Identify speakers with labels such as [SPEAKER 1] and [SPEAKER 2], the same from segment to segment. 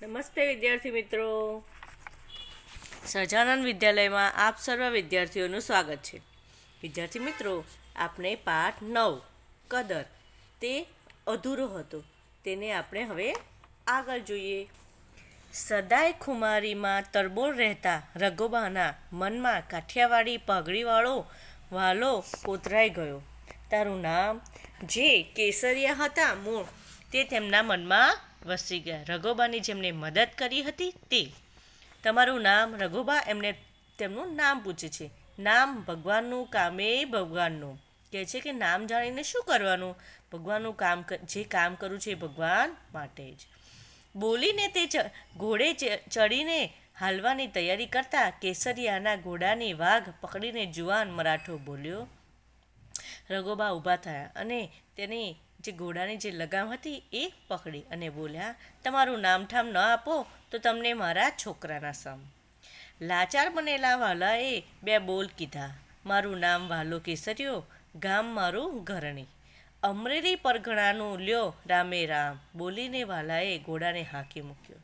[SPEAKER 1] નમસ્તે વિદ્યાર્થી મિત્રો, સહજાનંદ વિદ્યાલયમાં આપ સર્વ વિદ્યાર્થીઓનું સ્વાગત છે. વિદ્યાર્થી મિત્રો, આપણે પાઠ 9 કદર તે અધૂરો હતો તેને આપણે હવે આગળ જોઈએ. સદાય ખુમારીમાં તરબોળ રહેતા રઘોબાના મનમાં કાઠિયાવાડી પાઘડીવાળો વાલો કોતરાઈ ગયો. તારું નામ જે કેસરિયા હતા મૂળ તે તેમના મનમાં વસી ગયા. રઘોબાની જેમને મદદ કરી હતી તે. તમારું નામ રઘોબા એમને તેમનું નામ પૂછે છે. નામ ભગવાનનું, કામે ભગવાનનું. કહે છે કે નામ જાણીને શું કરવાનું? ભગવાનનું કામ, જે કામ કરવું છે એ ભગવાન માટે જ. બોલીને તે ઘોડે ચડીને હાલવાની તૈયારી કરતા કેસરિયાના ઘોડાની વાઘ પકડીને જુવાન મરાઠો બોલ્યો. રઘોબા ઊભા થયા અને તેની જે ઘોડાની જે લગામ હતી એ પકડી અને બોલ્યા, તમારું નામઠામ ન આપો તો તમને મારા છોકરાના સમ. લાચાર બનેલા વાલાએ બે બોલ કીધા. મારું નામ વાલો કેસરિયો, ગામ મારું ઘરણી, અમરેલી પરગણાનું લ્યો રામે રામ. બોલીને વાલાએ ઘોડાને હાંકી મૂક્યો.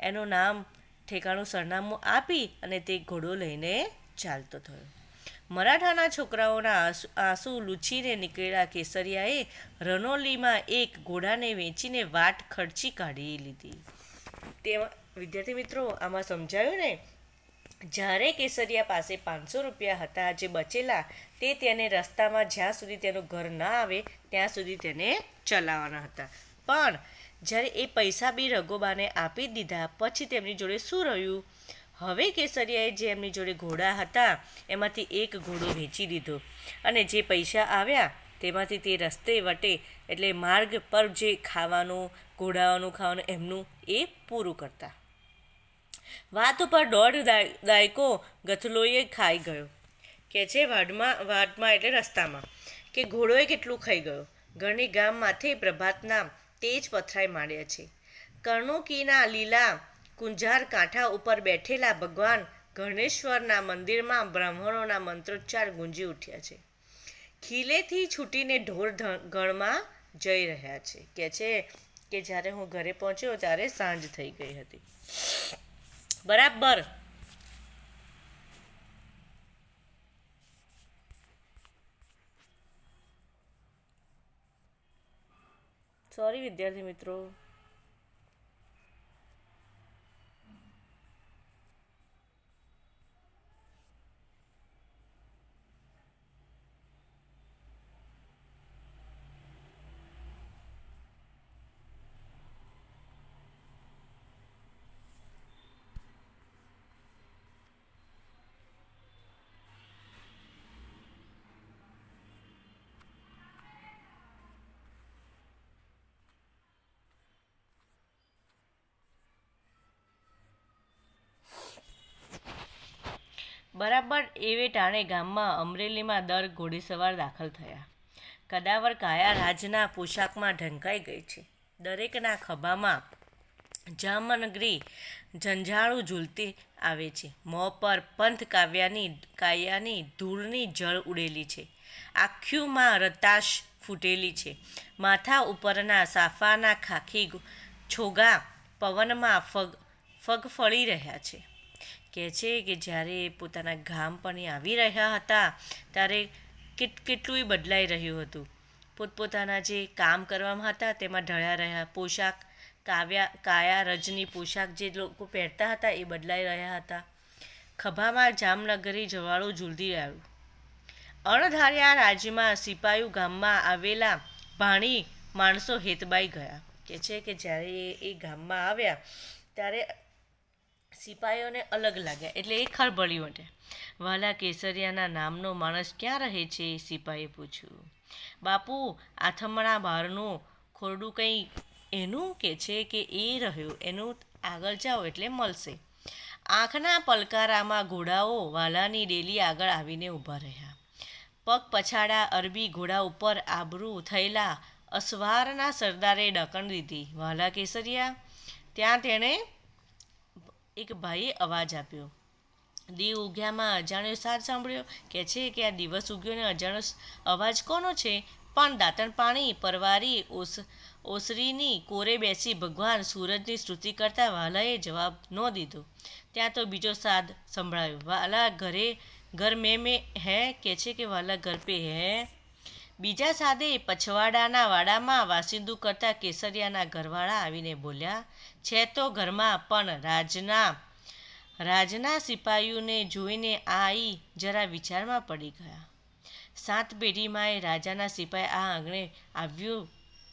[SPEAKER 1] એનું નામ ઠેકાણું સરનામું આપી અને તે ઘોડો લઈને ચાલતો થયો. મરાઠાના છોકરાઓના આંસુ લૂછીને નીકળેલા કેસરિયાએ રનોલીમાં એક ઘોડાને વેચીને વાટ ખર્ચી કાઢી લીધી. તેમાં વિદ્યાર્થી મિત્રો આમાં સમજાયું ને, જ્યારે કેસરિયા પાસે 500 રૂપિયા હતા જે બચેલા, તે તેને રસ્તામાં જ્યાં સુધી તેનું ઘર ના આવે ત્યાં સુધી તેને ચલાવવાના હતા. પણ જ્યારે એ પૈસા બી રઘોબાને આપી દીધા પછી તેમની જોડે શું રહ્યું? હવે કેસરિયાએ જે એમની જોડે ઘોડા હતા એમાંથી એક ઘોડો વેચી દીધો અને જે પૈસા આવ્યા તેમાંથી તે રસ્તે વટે એટલે માર્ગ પર જે ખાવાનું, ઘોડાઓનું ખાવાનું એમનું એ પૂરું કરતા. વાત ઉપર 1.5 દાયકો ગથલોએ ખાઈ ગયો. કે છે વાટમાં એટલે રસ્તામાં કે ઘોડોએ કેટલું ખાઈ ગયો. ઘરની ગામમાંથી પ્રભાતના તેજ પથરાઈ માંડ્યા છે. કર્ણુકીના લીલા કુંજાર કાંઠા ઉપર બેઠેલા ભગવાન ગણેશ્વરના મંદિરમાં બ્રાહ્મણોના મંત્રોચ્ચાર ગુંજી ઉઠ્યા છે. ખીલેથી છૂટીને ઢોર ગણમાં જઈ રહ્યા છે. કે છે કે જ્યારે હું ઘરે પહોંચ્યો ત્યારે સાંજ થઈ ગઈ હતી. બરાબર સોરી વિદ્યાર્થી મિત્રો. બરાબર એવે ટાણે ગામમાં અમરેલીમાં દર ઘોડેસવાર દાખલ થયા. કદાવર કાયા રાજના પોશાકમાં ઢંકાઈ ગઈ છે. દરેકના ખભામાં જામનગરી ઝંઝાળું ઝૂલતી આવે છે. મોં પર પંથ કાયાની ધૂળની જળ ઉડેલી છે. આંખોમાં રતાશ ફૂટેલી છે. માથા ઉપરના સાફાના ખાખી છોગા પવનમાં ફગફળી રહ્યા છે. કહે છે કે જ્યારે પોતાના ગામ પણ આવી રહ્યા હતા ત્યારે કેટલું બદલાઈ રહ્યું હતું. પોતપોતાના જે કામ કરવામાં હતા તેમાં ઢળ્યા રહ્યા. પોશાક કાયા રજની પોશાક જે લોકો પહેરતા હતા એ બદલાઈ રહ્યા હતા. ખભામાં જામનગરી જવાળું ઝૂલતી આવ્યું. અણધાર્યા રાજ્યમાં સિપાયું ગામમાં આવેલા ભાણી માણસો હેતબાઈ ગયા. કે છે કે જ્યારે એ ગામમાં આવ્યા ત્યારે સિપાહીઓને અલગ લાગ્યા એટલે એ ખળભળી ઉઠ્યા. વાલા કેસરિયાના નામનો માણસ ક્યાં રહે છે? સિપાહીએ પૂછ્યું. બાપુ, આથમણા બહારનું ખોરડું કંઈ એનું કે છે કે એ રહ્યું, એનું આગળ જાઓ એટલે મળશે. આંખના પલકારામાં ઘોડાઓ વાલાની ડેલી આગળ આવીને ઊભા રહ્યા. પગ પછાડા અરબી ઘોડા ઉપર આબરૂ થયેલા અસવારના સરદારે ડકણ દીધી. વાલા કેસરિયા! ત્યાં તેણે એક ભાઈએ અવાજ આપ્યો. દીવ ઉગ્યામાં અજાણ્યો સાર સાંભળ્યો. કહે છે કે આ દિવસ ઉગ્યો ને અજાણ્યો અવાજ કોનો છે? પણ દાંતણ પાણી પરવારી ઓસરીની કોરે બેસી ભગવાન સૂરજની સ્તુતિ કરતા વાલાએ જવાબ ન દીધો. ત્યાં તો બીજો સાદ સંભળાયો. વાલા ઘર મેં હે કે છે કે વાલા ઘર પે હે. બીજા સાદે પછવાડાના વાડામાં વાસિંદુ કરતા કેસરિયાના ઘરવાળા આવીને બોલ્યા, છે તો ઘરમાં, પણ રાજના સિપાહીઓને જોઈને આઈ જરા વિચારમાં પડી ગયા. 7 પેઢીમાંય રાજાના સિપાઈ આ આંગણે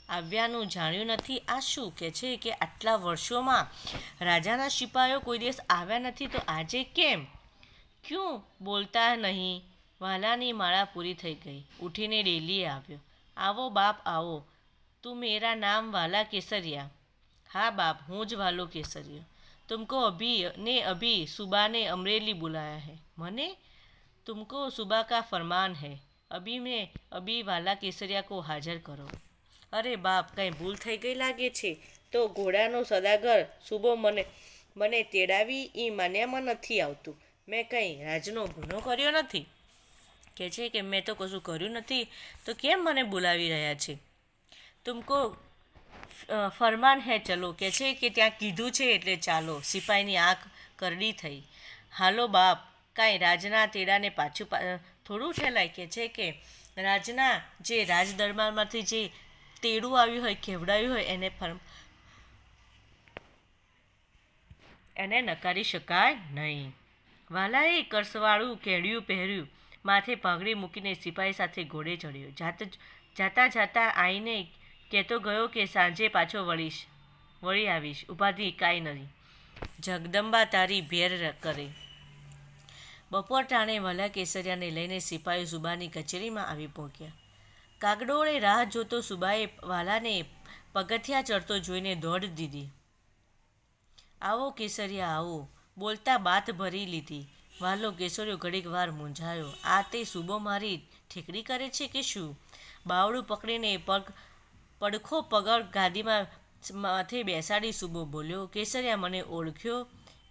[SPEAKER 1] આવ્યાનું જાણ્યું નથી. આ શું કે છે કે આટલા વર્ષોમાં રાજાના સિપાહીઓ કોઈ દિવસ આવ્યા નથી, તો આજે કેમ? ક્યું બોલતા નહીં? વાલાની માળા પૂરી થઈ ગઈ. ઉઠીને ડેલીએ આવ્યો. આવો બાપ આવો. તું મેરા નામ વાલા કેસરિયા? હા બાપ, હું જ વાલો કેસરિયો. तुमको अभी सुबह ने अमरेली बुलाया है. मने? तुमको सुबह का फरमान है. अभी वाला केसरिया को हाजिर करो. अरे बाप, કંઈ ભૂલ થઈ ગઈ લાગે છે. તો ઘોડાનો સદાગર સુબો મને તેડાવી એ માન્યામાં નથી આવતું. મેં કંઈ રાજનો ગુનો કર્યો નથી. કે છે કે મેં તો કશું કર્યું નથી, તો કેમ મને બોલાવી રહ્યા છે? તુમકો ફરમાન હે ચલો. કે છે કે ત્યાં કીધું છે એટલે ચાલો. સિપાહીની આંખ કરડી થઈ. હાલો બાપ, કાંઈ રાજના તેડાને પાછું થોડું ઠેલાય. કે છે કે રાજના જે રાજદરબારમાંથી જે તેડું આવ્યું હોય, કેવડાવ્યું હોય, એને નકારી શકાય નહીં. વાલાએ કરસવાળું કેડિયું પહેર્યું, માથે પાઘડી મૂકીને સિપાહી સાથે ઘોડે ચડ્યો. જાતા આઈને કહેતો ગયો કે સાંજે પાછો વળી આવીશ. ઉપાધિ કાંઈ નહીં. જગદંબા તારી ભેર કરે. બપોર ટાણે વાલા કેસરિયાને લઈને સિપાહીઓ સુબાની કચેરીમાં આવી પહોંચ્યા. કાગડોળે રાહ જોતો સુબાએ વાલાને પગથિયા ચડતો જોઈને દોડ દીધી. આવો કેસરિયા આવો, બોલતા બાત ભરી લીધી. વાલો કેસરિયો ઘડીક વાર મૂંઝાયો. આ તે સુબો મારી ઠેકડી કરે છે કે શું? બાવડું પકડીને પડખો પગડ ગાદીમાં માથે બેસાડી સુબો બોલ્યો, કેસરિયા મને ઓળખ્યો?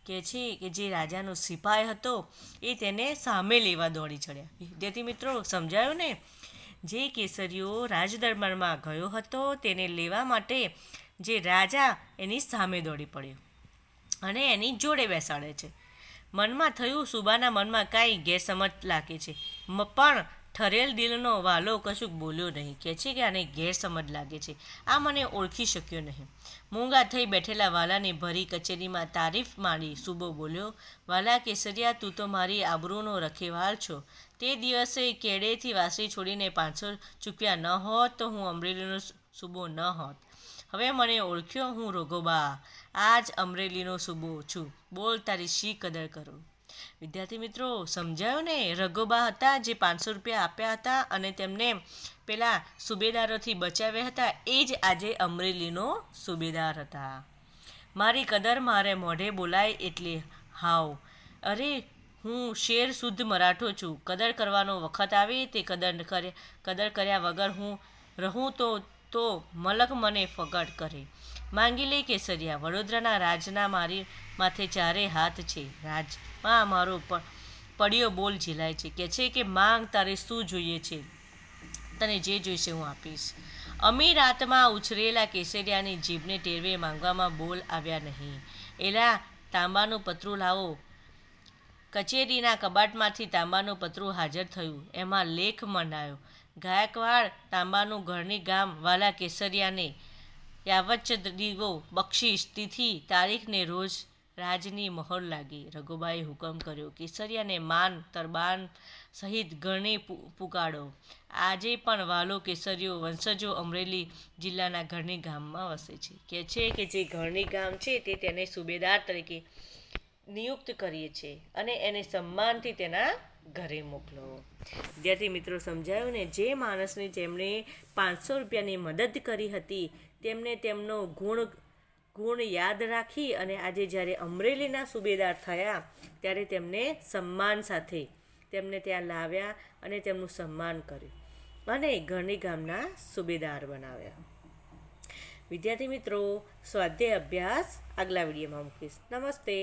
[SPEAKER 1] કે છે કે જે રાજાનો સિપાઈ હતો એ તેને સામે લેવા દોડી ચડ્યા. વિદ્યાર્થી મિત્રો, સમજાયું ને? જે કેસરીયો રાજદરબારમાં ગયો હતો તેને લેવા માટે જે રાજા એની સામે દોડી પડ્યો અને એની જોડે બેસાડે છે. મનમાં થયું, સુબાના મનમાં કાંઈ ગેરસમજ લાગે છે, પણ ઠરેલ દિલનો વાલો કશુંક બોલ્યો નહીં. કહે છે કે આને ગેરસમજ લાગે છે, આ મને ઓળખી શક્યો નહીં. મૂંગા થઈ બેઠેલા વાલાને ભરી કચેરીમાં તારીફ માંડી સુબો બોલ્યો, વાલા કેસરિયા, તું તો મારી આબરૂનો રખેવાળ છો. તે દિવસે કેડેથી વાસળી છોડીને 500 ચૂક્યા ન હોત તો હું અમરેલીનો સુબો ન હોત. હવે મને ઓળખ્યો, હું રઘોબા, આ જ અમરેલીનો સુબો છું. બોલ, તારી શી કદર કરું? વિદ્યાર્થી મિત્રો, સમજાયું ને? રઘોબા હતા જે 500 રૂપિયા આપ્યા હતા અને તેમને પેલા સુબેદારોથી બચાવ્યા હતા, એ જ આજે અમરેલીનો સુબેદાર હતા. મારી કદર મારે મોઢે બોલાય એટલે હાવ. અરે, હું શેર શુદ્ધ મરાઠો છું. કદર કરવાનો વખત આવે તે કદર કર્યા વગર હું રહું તો મલક મને ફગડ કરે. માંગી લે કેસરિયા, વડોદરાના રાજના મારી માથે 4 હાથ છે. રાજમાં મારો પડ્યો બોલ ઝીલાય છે. કે છે કે માંગ, તારે શું જોઈએ છે? તને જે જોઈશે હું આપીશ. અમીરાતમાં ઉછરેલા કેસરિયાની જીભને ટેરવે માંગવામાં બોલ આવ્યા નહીં. એલા, તાંબાનું પતરું લાવો. કચેરીના કબાટમાંથી તાંબાનું પતરું હાજર થયું. એમાં લેખ મંડાયો, ગાયકવાડ તાંબાનું ઘરની ગામ વાલા કેસરિયાને યાવચ્ચ દીવો બક્ષિસ, તિથિ તારીખને રોજ રાજની મહોર લાગી. રઘુબાઈએ હુકમ કર્યો, કેસરિયાને માન તરબાન સહિત ઘરણી પુકાડો. આજે પણ વાલો કેસરીયો વંશજો અમરેલી જિલ્લાના ઘરણી ગામમાં વસે છે. કે છે કે જે ઘરણી ગામ છે તે તેને સુબેદાર તરીકે નિયુક્ત કરીએ છીએ અને એને સન્માનથી તેના ઘરે મોકલો. વિદ્યાર્થી મિત્રો, સમજાયું ને? જે માણસને જેમણે 500 રૂપિયાની મદદ કરી હતી તેમને તેમનો ગુણ યાદ રાખી અને આજે જ્યારે અમરેલીના સુબેદાર થયા ત્યારે તેમને સન્માન સાથે તેમને ત્યાં લાવ્યા અને તેમનું સન્માન કર્યું અને ઘરણી ગામના સુબેદાર બનાવ્યા. વિદ્યાર્થી મિત્રો, સ્વાધ્યાય અભ્યાસ આગલા વિડીયોમાં મૂકીશ. નમસ્તે.